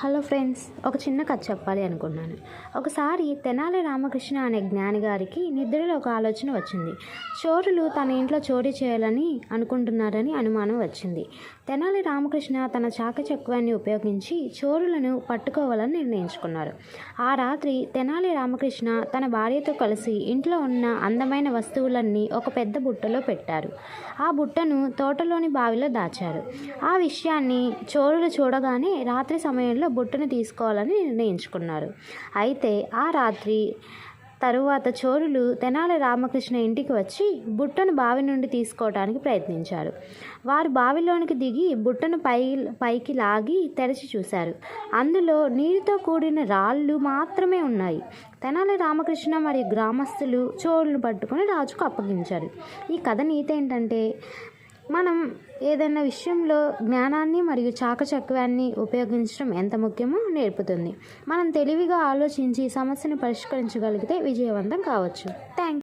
Hello friends, ఒక చిన్న కథ చెప్పాలి అనుకున్నాను. ఒకసారి తెనాలి రామకృష్ణ అనే జ్ఞాని గారికి నిద్రలో ఒక ఆలోచన వచ్చింది. చోరులు తన ఇంట్లో చోరీ చేయాలని అనుకుంటున్నారని అనుమానం వచ్చింది. తెనాలి రామకృష్ణ తన చాకచక్యాన్ని ఉపయోగించి చోరులను పట్టుకోవాలని నిర్ణయించుకున్నారు. ఆ రాత్రి తెనాలి రామకృష్ణ తన భార్యతో కలిసి ఇంట్లో ఉన్న అందమైన వస్తువులన్నీ ఒక పెద్ద బుట్టలో పెట్టారు. ఆ బుట్టను తోటలోని బావిలో దాచారు. ఆ విషయాన్ని చోరులు చూడగానే రాత్రి సమయంలో బుట్టను తీసుకోవాలని నిర్ణయించుకున్నారు. అయితే ఆ రాత్రి తరువాత చోరులు తెనాలి రామకృష్ణ ఇంటికి వచ్చి బుట్టను బావి నుండి తీసుకోవడానికి ప్రయత్నించారు. వారు బావిలోనికి దిగి బుట్టను పైకి లాగి తెరచి చూశారు. అందులో నీటితో కూడిన రాళ్ళు మాత్రమే ఉన్నాయి. తెనాలి రామకృష్ణ మరియు గ్రామస్తులు చోరులను పట్టుకొని రాజుకు అప్పగించారు. ఈ కథ నీతి ఏంటంటే, మనం ఏదైనా విషయంలో జ్ఞానాన్ని మరియు చాకచక్యాన్ని ఉపయోగించడం ఎంత ముఖ్యమో నేర్పుతుంది. మనం తెలివిగా ఆలోచించి సమస్యను పరిష్కరించగలిగితే విజయవంతం కావచ్చు. థ్యాంక్స్.